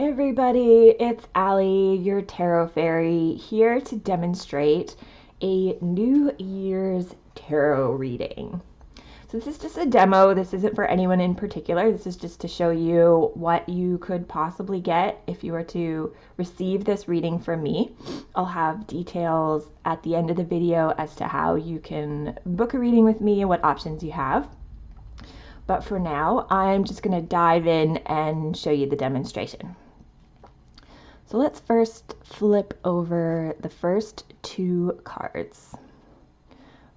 Hey everybody, it's Allie, your tarot fairy, here to demonstrate a New Year's tarot reading. So this is just a demo. This isn't for anyone in particular. This is just to show you what you could possibly get if you were to receive this reading from me. I'll have details at the end of the video as to how you can book a reading with me and what options you have. But for now, I'm just going to dive in and show you the demonstration. So let's first flip over the first two cards.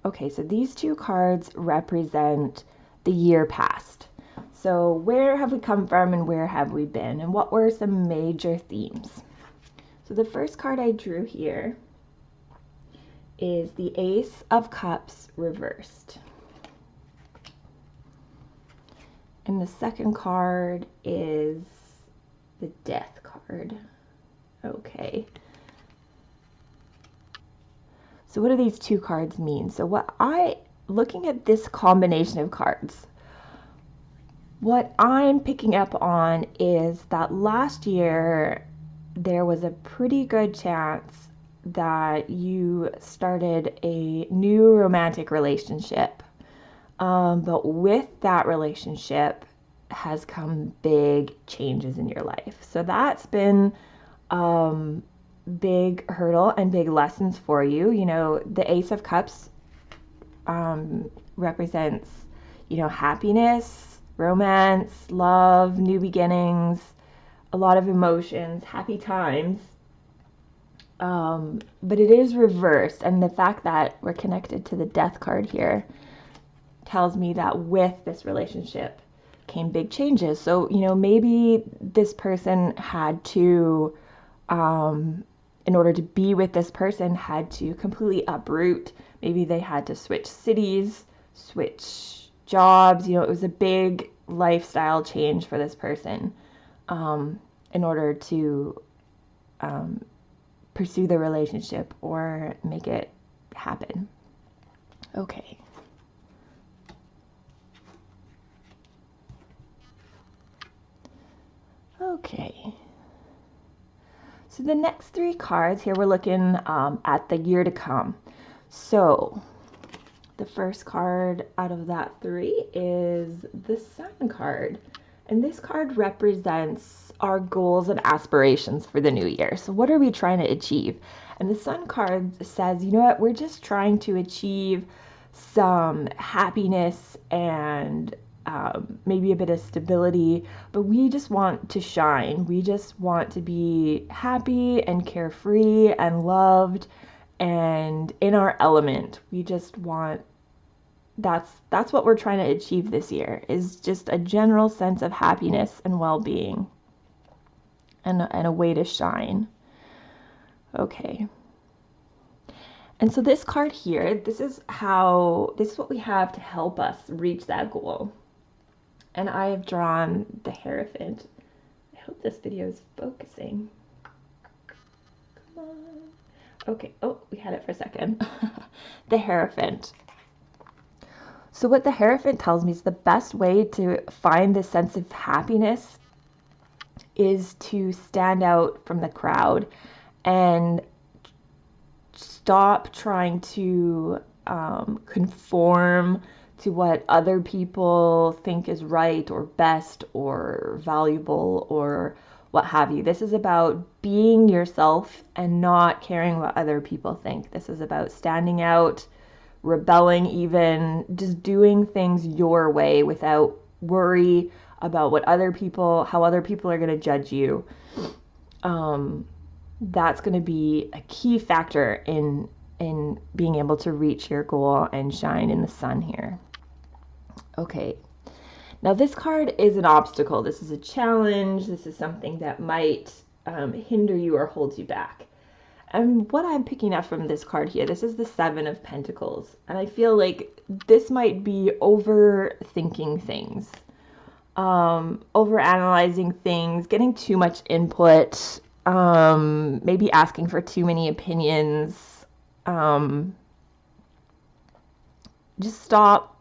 Okay, so these two cards represent the year past. So where have we come from and where have we been, and what were some major themes? So the first card I drew here is the Ace of Cups reversed. And the second card is the Death card. Okay. So what do these two cards mean? So looking at this combination of cards, what I'm picking up on is that last year there was a pretty good chance that you started a new romantic relationship. But with that relationship has come big changes in your life. So that's been big hurdle and big lessons for you. You know, the Ace of Cups represents, happiness, romance, love, new beginnings, a lot of emotions, happy times. But it is reversed, and the fact that we're connected to the Death card here tells me that with this relationship came big changes. So, maybe this person had to in order to be with this person, had to completely uproot. Maybe they had to switch cities, switch jobs. It was a big lifestyle change for this person in order to pursue the relationship or make it happen. Okay. Okay. So the next three cards here, we're looking at the year to come. So the first card out of that three is the Sun card. And this card represents our goals and aspirations for the new year. So what are we trying to achieve? And the Sun card says, you know what, we're just trying to achieve some happiness and maybe a bit of stability, but we just want to shine. We just want to be happy and carefree and loved and in our element. We just want, that's what we're trying to achieve this year, is just a general sense of happiness and well-being and a way to shine. Okay. And so this card here, this is what we have to help us reach that goal. And I have drawn the Hierophant. I hope this video is focusing. Come on. Okay, oh, we had it for a second. The Hierophant. So what the Hierophant tells me is the best way to find this sense of happiness is to stand out from the crowd and stop trying to conform to what other people think is right or best or valuable or what have you. This is about being yourself and not caring what other people think. This is about standing out, rebelling even, just doing things your way without worry about how other people are going to judge you. That's going to be a key factor in being able to reach your goal and shine in the sun here. Okay, now this card is an obstacle. This is a challenge. This is something that might hinder you or hold you back. And what I'm picking up from this card here, this is the Seven of Pentacles. And I feel like this might be overthinking things, overanalyzing things, getting too much input, maybe asking for too many opinions. Just stop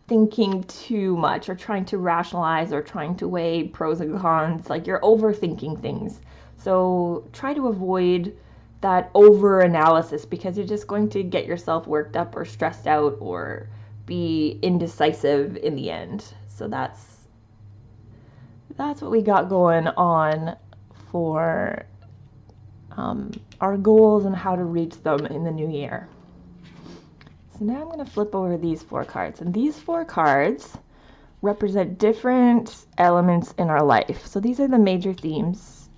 thinking too much or trying to rationalize or trying to weigh pros and cons. Like you're overthinking things. So try to avoid that over analysis because you're just going to get yourself worked up or stressed out or be indecisive in the end. So that's what we got going on for our goals and how to reach them in the new year. So now I'm going to flip over these 4 cards, and these 4 cards represent different elements in our life. So these are the major themes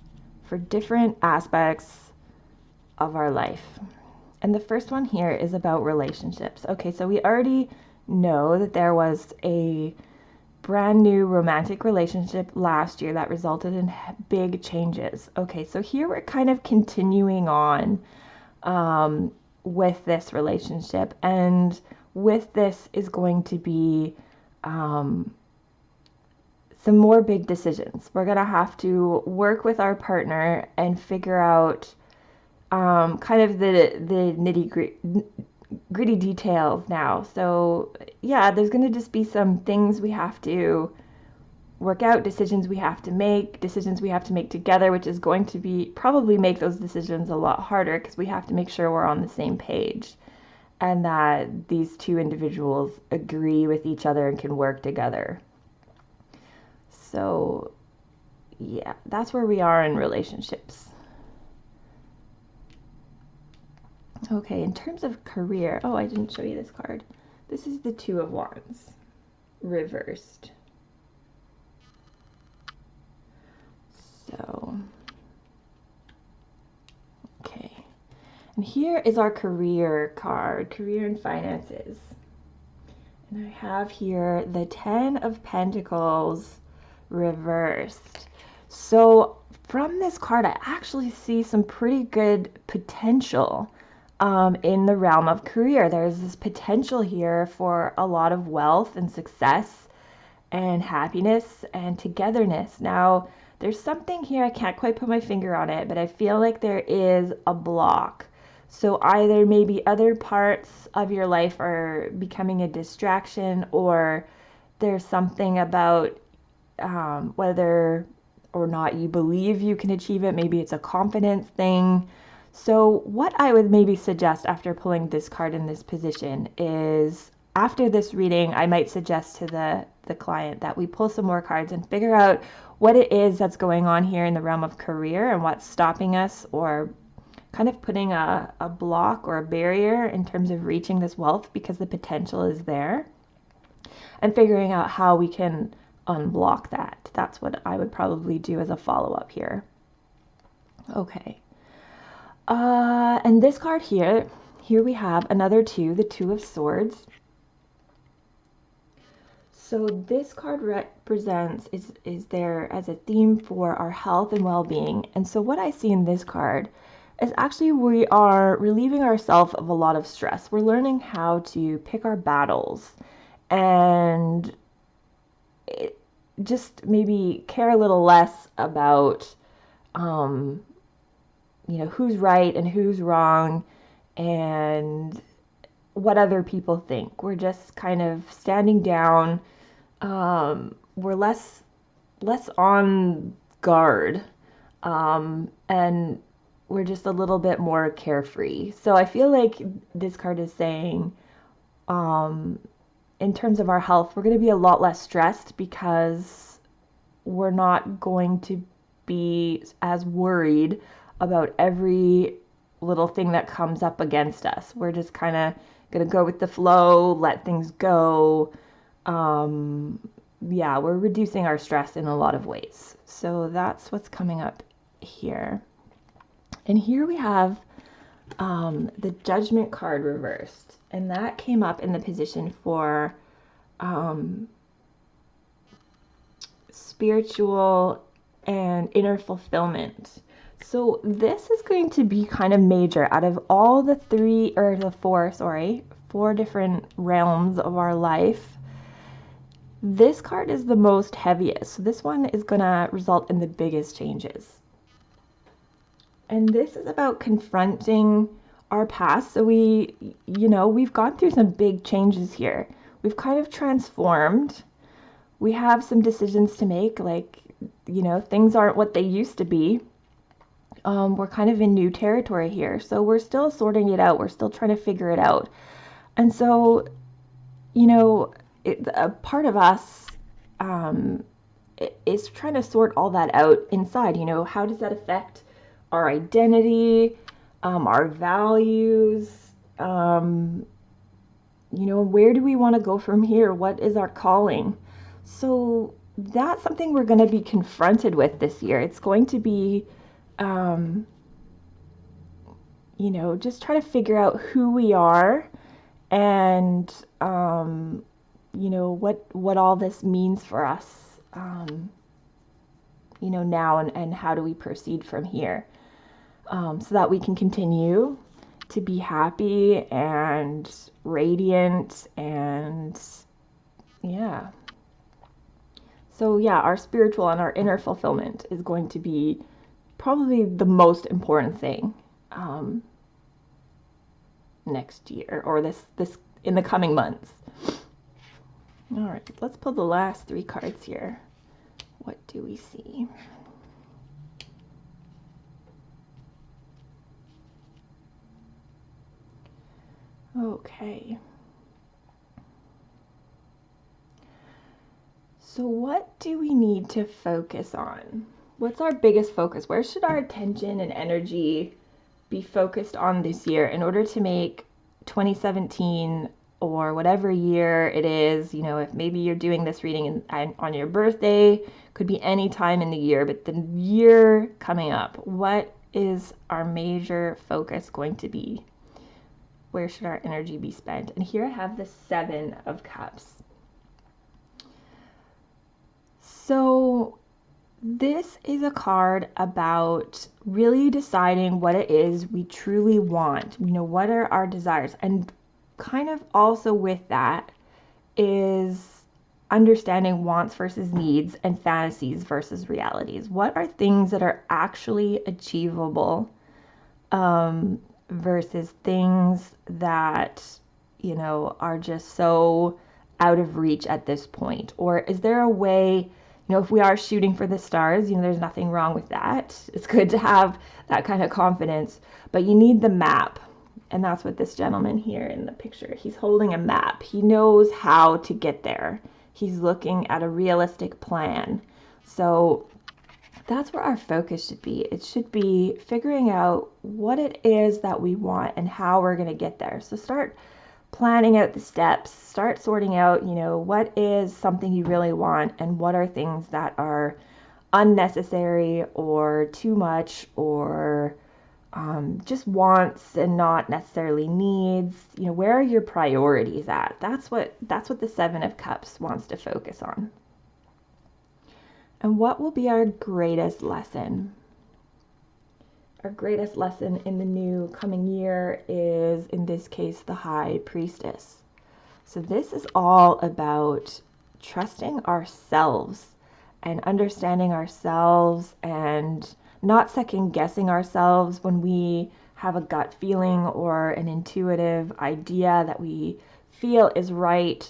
for different aspects of our life. And the first one here is about relationships. Okay, so we already know that there was a brand new romantic relationship last year that resulted in big changes. Okay, so here we're kind of continuing on with this relationship, and with this is going to be some more big decisions. We're going to have to work with our partner and figure out kind of the nitty-gritty details now. So yeah, there's going to just be some things we have to work out, decisions we have to make together, which is going to be probably make those decisions a lot harder because we have to make sure we're on the same page and that these 2 individuals agree with each other and can work together. So yeah, that's where we are in relationships. Okay, in terms of career, oh, I didn't show you this card. This is the 2 of Wands reversed. So, okay. And here is our career card, career and finances. And I have here the 10 of Pentacles reversed. So from this card, I actually see some pretty good potential in the realm of career. There's this potential here for a lot of wealth and success and happiness and togetherness. Now, there's something here, I can't quite put my finger on it, but I feel like there is a block. So either maybe other parts of your life are becoming a distraction, or there's something about whether or not you believe you can achieve it. Maybe it's a confidence thing. So what I would maybe suggest after pulling this card in this position is, after this reading, I might suggest to the client that we pull some more cards and figure out what it is that's going on here in the realm of career and what's stopping us or kind of putting a block or a barrier in terms of reaching this wealth, because the potential is there, and figuring out how we can unblock that. That's what I would probably do as a follow-up here. Okay. And this card here we have another 2, the 2 of Swords. So this card represents, is there as a theme for our health and well-being. And so what I see in this card is actually we are relieving ourselves of a lot of stress. We're learning how to pick our battles and just maybe care a little less about, who's right and who's wrong and what other people think. We're just kind of standing down. We're less on guard, and we're just a little bit more carefree. So I feel like this card is saying, in terms of our health, we're going to be a lot less stressed because we're not going to be as worried about every little thing that comes up against us. We're just kind of going to go with the flow, let things go. Yeah, we're reducing our stress in a lot of ways. So that's what's coming up here. And here we have the Judgment card reversed, and that came up in the position for spiritual and inner fulfillment. So this is going to be kind of major out of all the four different realms of our life. This card is the most heaviest. So this one is going to result in the biggest changes. And this is about confronting our past. So we've gone through some big changes here. we've kind of transformed. We have some decisions to make, like, you know, things aren't what they used to be. We're kind of in new territory here, so we're still sorting it out. We're still trying to figure it out. And so, you know, a part of us is trying to sort all that out inside. You know, how does that affect our identity, our values? You know, where do we want to go from here? What is our calling? So that's something we're going to be confronted with this year. It's going to be, you know, just try to figure out who we are and, you know, what all this means for us, you know, now and how do we proceed from here, so that we can continue to be happy and radiant and yeah. So yeah, our spiritual and our inner fulfillment is going to be probably the most important thing next year, or this in the coming months. All right, let's pull the last 3 cards here. What do we see? Okay. So what do we need to focus on? What's our biggest focus? Where should our attention and energy be focused on this year in order to make 2017 or whatever year it is, you know, if maybe you're doing this reading on your birthday, could be any time in the year, but the year coming up, what is our major focus going to be? Where should our energy be spent? And here I have the 7 of Cups. So this is a card about really deciding what it is we truly want. You know, what are our desires? And kind of also with that is understanding wants versus needs and fantasies versus realities. What are things that are actually achievable versus things that, you know, are just so out of reach at this point? Or is there a way, you know, if we are shooting for the stars, you know, there's nothing wrong with that. It's good to have that kind of confidence, but you need the map. And that's what this gentleman here in the picture, he's holding a map. He knows how to get there. He's looking at a realistic plan. So that's where our focus should be. It should be figuring out what it is that we want and how we're going to get there. So start planning out the steps, start sorting out, you know, what is something you really want and what are things that are unnecessary or too much or just wants and not necessarily needs. You know, where are your priorities at? That's what the 7 of Cups wants to focus on. And what will be our greatest lesson? Our greatest lesson in the new coming year is, in this case, the High Priestess. So this is all about trusting ourselves and understanding ourselves and not second guessing ourselves when we have a gut feeling or an intuitive idea that we feel is right.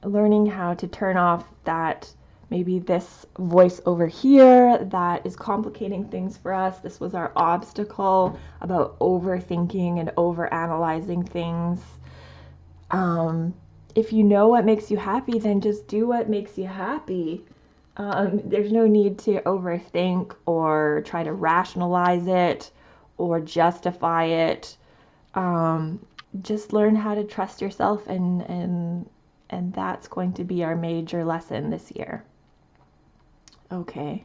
Learning how to turn off that, maybe this voice over here that is complicating things for us. This was our obstacle about overthinking and overanalyzing things. If you know what makes you happy, then just do what makes you happy. There's no need to overthink or try to rationalize it or justify it. Just learn how to trust yourself, and that's going to be our major lesson this year. Okay.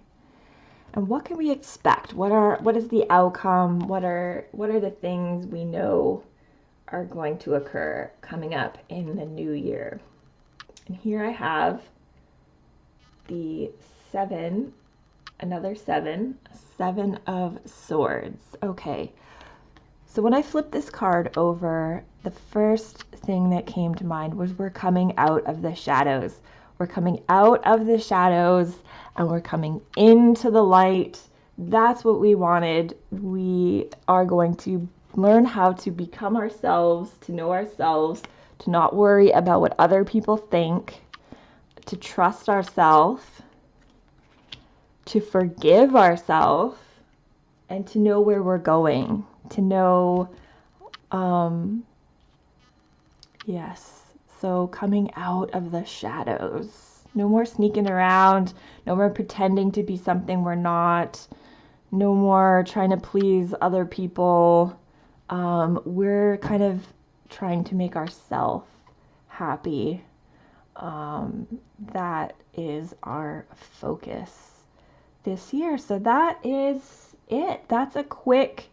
And what can we expect? What is the outcome? What are the things we know are going to occur coming up in the new year? And here I have the 7, another 7 of Swords. Okay. So when I flipped this card over, the first thing that came to mind was we're coming out of the shadows. We're coming out of the shadows and we're coming into the light. That's what we wanted. We are going to learn how to become ourselves, to know ourselves, to not worry about what other people think, to trust ourselves, to forgive ourselves, and to know where we're going, to know, yes, so coming out of the shadows. No more sneaking around, no more pretending to be something we're not, no more trying to please other people. We're kind of trying to make ourselves happy. That is our focus this year. So that is it. That's a quick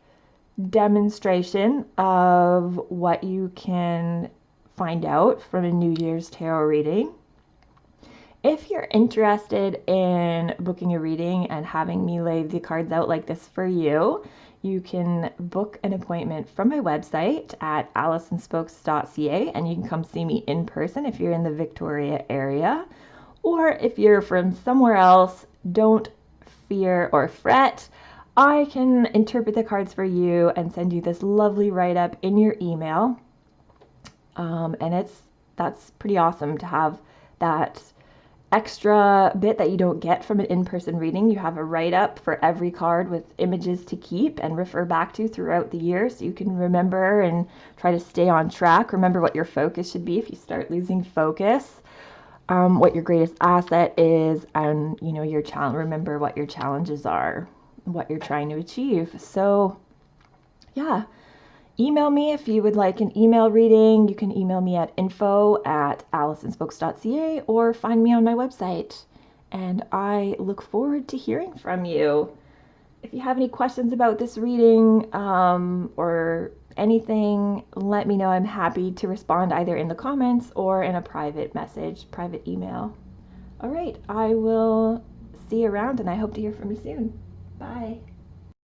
demonstration of what you can find out from a New Year's tarot reading. If you're interested in booking a reading and having me lay the cards out like this for you, you can book an appointment from my website at alisonspokes.ca, and you can come see me in person if you're in the Victoria area. Or if you're from somewhere else, don't fear or fret. I can interpret the cards for you and send you this lovely write-up in your email. And that's pretty awesome to have that extra bit that you don't get from an in-person reading. You have a write-up for every card with images to keep and refer back to throughout the year, so you can remember and try to stay on track. Remember what your focus should be if you start losing focus, what your greatest asset is, and your challenge. Remember what your challenges are, what you're trying to achieve. So yeah, email me if you would like an email reading. You can email me at info@alisonspokes.ca or find me on my website. And I look forward to hearing from you. If you have any questions about this reading or anything, let me know. I'm happy to respond either in the comments or in a private message, private email. All right, I will see you around, and I hope to hear from you soon. Bye.